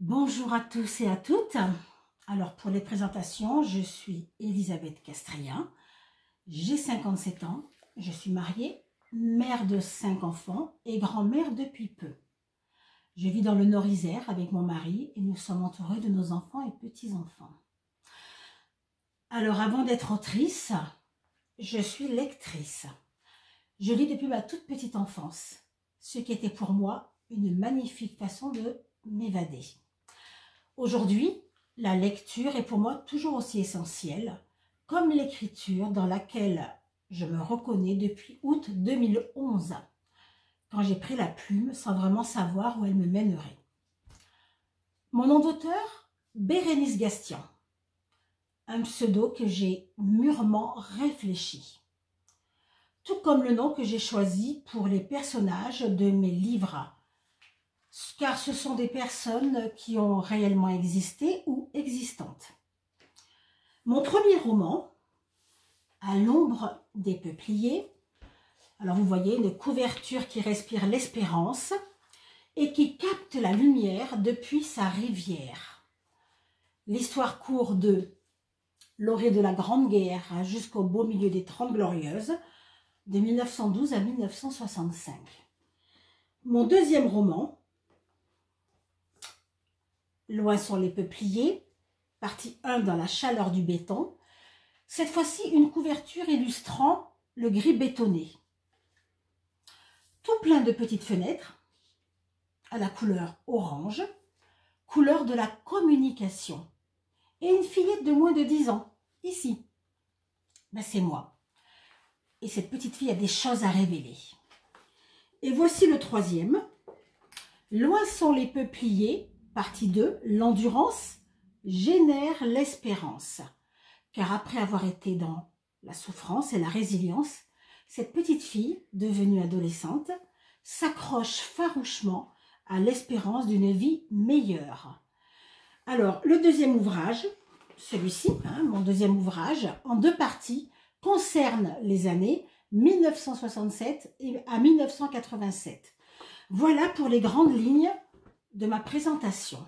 Bonjour à tous et à toutes. Alors pour les présentations, je suis Elisabeth Castria, j'ai 57 ans, je suis mariée, mère de 5 enfants et grand-mère depuis peu. Je vis dans le Nord-Isère avec mon mari et nous sommes entourés de nos enfants et petits-enfants. Alors avant d'être autrice, je suis lectrice. Je lis depuis ma toute petite enfance, ce qui était pour moi une magnifique façon de m'évader. Aujourd'hui, la lecture est pour moi toujours aussi essentielle, comme l'écriture dans laquelle je me reconnais depuis août 2011, quand j'ai pris la plume sans vraiment savoir où elle me mènerait. Mon nom d'auteur, Bérénice Gastian, un pseudo que j'ai mûrement réfléchi, tout comme le nom que j'ai choisi pour les personnages de mes livres, car ce sont des personnes qui ont réellement existé ou existantes. Mon premier roman, À l'ombre des peupliers, alors vous voyez une couverture qui respire l'espérance et qui capte la lumière depuis sa rivière. L'histoire court de l'orée de la Grande Guerre jusqu'au beau milieu des 30 Glorieuses, de 1912 à 1965. Mon deuxième roman, Loin sont les peupliers, partie 1 dans la chaleur du béton. Cette fois-ci, une couverture illustrant le gris bétonné. Tout plein de petites fenêtres à la couleur orange, couleur de la communication. Et une fillette de moins de 10 ans, ici. Ben, c'est moi. Et cette petite fille a des choses à révéler. Et voici le troisième. Loin sont les peupliers. Partie 2, l'endurance génère l'espérance. Car après avoir été dans la souffrance et la résilience, cette petite fille, devenue adolescente, s'accroche farouchement à l'espérance d'une vie meilleure. Alors, le deuxième ouvrage, celui-ci, mon deuxième ouvrage, en 2 parties, concerne les années 1967 à 1987. Voilà pour les grandes lignes de ma présentation.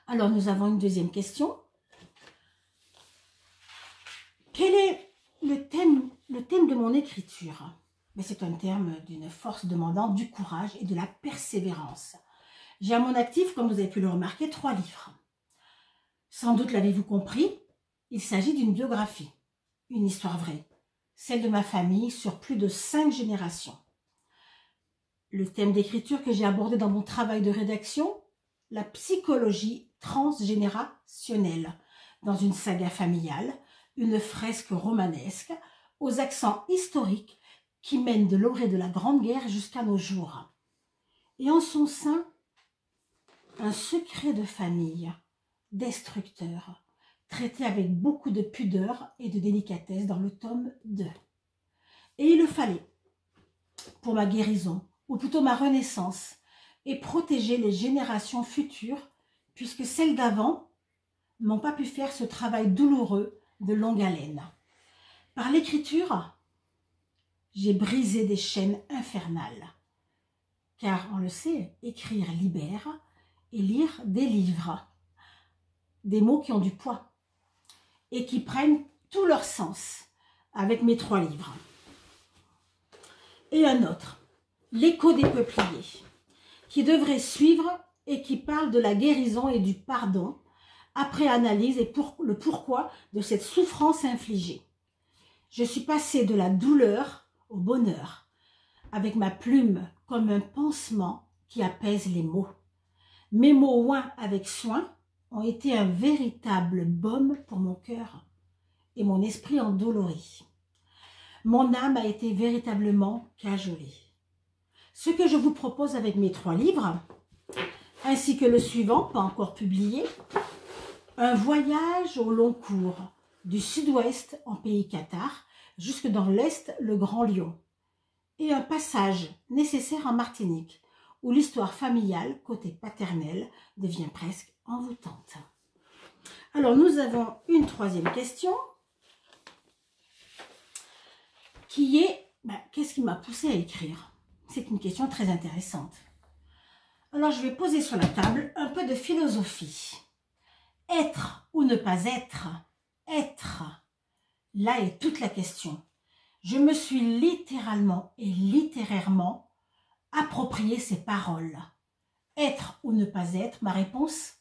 Alors, nous avons une deuxième question. Quel est le thème de mon écriture? C'est un terme d'une force demandant du courage et de la persévérance. J'ai à mon actif, comme vous avez pu le remarquer, 3 livres. Sans doute l'avez-vous compris, il s'agit d'une biographie, une histoire vraie, celle de ma famille sur plus de 5 générations. Le thème d'écriture que j'ai abordé dans mon travail de rédaction, la psychologie transgénérationnelle, dans une saga familiale, une fresque romanesque, aux accents historiques qui mènent de l'orée de la Grande Guerre jusqu'à nos jours. Et en son sein, un secret de famille, destructeur, traité avec beaucoup de pudeur et de délicatesse dans le tome 2. Et il le fallait pour ma guérison, ou plutôt ma renaissance, et protéger les générations futures, puisque celles d'avant n'ont pas pu faire ce travail douloureux de longue haleine. Par l'écriture, j'ai brisé des chaînes infernales, car on le sait, écrire libère et lire délivre. Des mots qui ont du poids et qui prennent tout leur sens avec mes 3 livres. Et un autre, L'écho des peupliers, qui devrait suivre et qui parle de la guérison et du pardon, après analyse et le pourquoi de cette souffrance infligée. Je suis passée de la douleur au bonheur, avec ma plume comme un pansement qui apaise les maux. Mes mots oints avec soin ont été un véritable baume pour mon cœur et mon esprit endolori. Mon âme a été véritablement cajolée. Ce que je vous propose avec mes 3 livres, ainsi que le suivant, pas encore publié, un voyage au long cours, du sud-ouest en pays cathare, jusque dans l'est, le Grand Lyon, et un passage nécessaire en Martinique, où l'histoire familiale, côté paternel, devient presque envoûtante. Alors, nous avons une 3e question, qui est, qu'est-ce qui m'a poussée à écrire? C'est une question très intéressante. Alors, je vais poser sur la table un peu de philosophie. Être ou ne pas être, être. Là est toute la question. Je me suis littéralement et littérairement approprié ces paroles. Être ou ne pas être, ma réponse,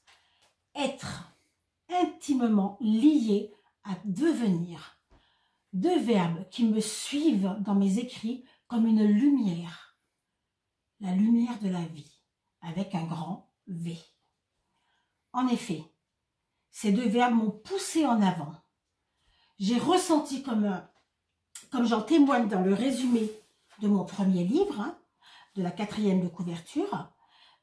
être, intimement lié à devenir. Deux verbes qui me suivent dans mes écrits comme une lumière. La lumière de la vie, avec un grand V. En effet, ces deux verbes m'ont poussé en avant. J'ai ressenti comme j'en témoigne dans le résumé de mon premier livre, de la 4e de couverture,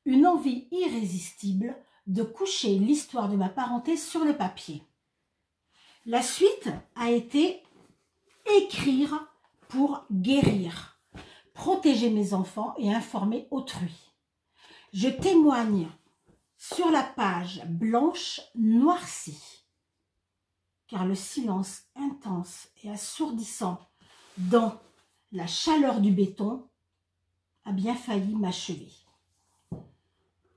une envie irrésistible de coucher l'histoire de ma parenté sur le papier. La suite a été écrire pour guérir, protéger mes enfants et informer autrui. Je témoigne sur la page blanche noircie, car le silence intense et assourdissant dans la chaleur du béton a bien failli m'achever.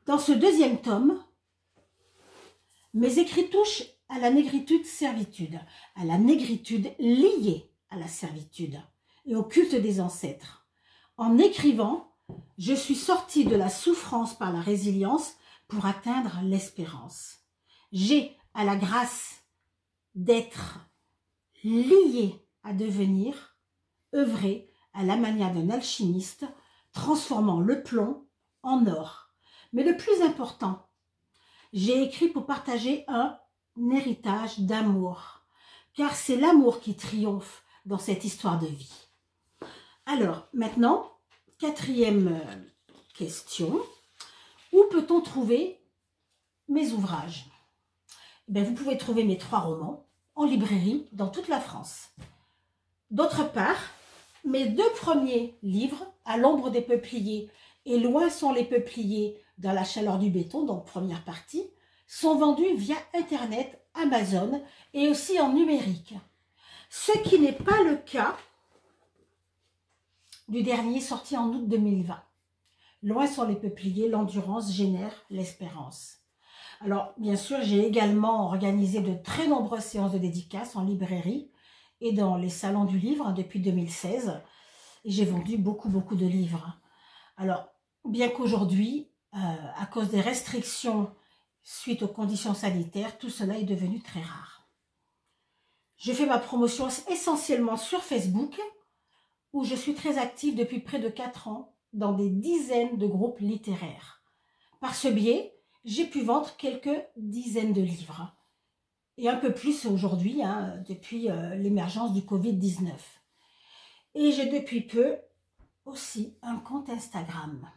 Dans ce deuxième tome, mes écrits touchent à la négritude-servitude, à la négritude liée à la servitude et au culte des ancêtres. En écrivant, je suis sortie de la souffrance par la résilience pour atteindre l'espérance. J'ai, à la grâce d'être lié à devenir, œuvré à la manière d'un alchimiste, transformant le plomb en or. Mais le plus important, j'ai écrit pour partager un héritage d'amour, car c'est l'amour qui triomphe dans cette histoire de vie. Alors, maintenant, 4e question, où peut-on trouver mes ouvrages? Vous pouvez trouver mes 3 romans en librairie dans toute la France. D'autre part, mes 2 premiers livres, À l'ombre des peupliers et Loin sont les peupliers dans la chaleur du béton, donc première partie, sont vendus via Internet, Amazon et aussi en numérique. Ce qui n'est pas le cas du dernier sorti en août 2020. Loin sont les peupliers, l'endurance génère l'espérance. Alors, bien sûr, j'ai également organisé de très nombreuses séances de dédicaces en librairie et dans les salons du livre depuis 2016. Et j'ai vendu beaucoup de livres. Alors, bien qu'aujourd'hui, à cause des restrictions suite aux conditions sanitaires, tout cela est devenu très rare. Je fais ma promotion essentiellement sur Facebook, où je suis très active depuis près de 4 ans dans des dizaines de groupes littéraires. Par ce biais, j'ai pu vendre quelques dizaines de livres. Et un peu plus aujourd'hui, depuis l'émergence du Covid-19. Et j'ai depuis peu aussi un compte Instagram.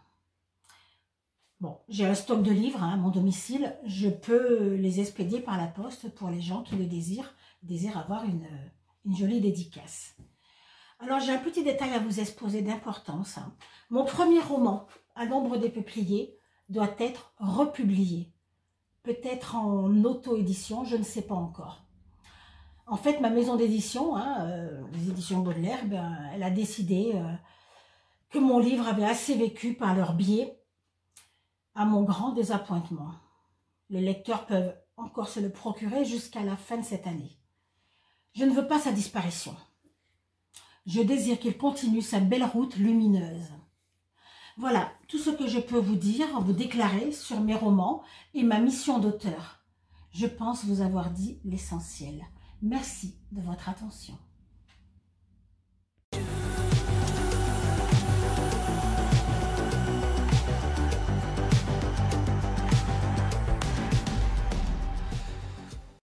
Bon, j'ai un stock de livres à mon domicile. Je peux les expédier par la poste pour les gens qui le désirent avoir une jolie dédicace. Alors, j'ai un petit détail à vous exposer d'importance. Mon premier roman, À l'ombre des peupliers, doit être republié. Peut-être en auto-édition, je ne sais pas encore. En fait, ma maison d'édition, les éditions Baudelaire, elle a décidé que mon livre avait assez vécu par leur biais, à mon grand désappointement. Les lecteurs peuvent encore se le procurer jusqu'à la fin de cette année. Je ne veux pas sa disparition. Je désire qu'il continue sa belle route lumineuse. Voilà tout ce que je peux vous dire, vous déclarer sur mes romans et ma mission d'auteur. Je pense vous avoir dit l'essentiel. Merci de votre attention.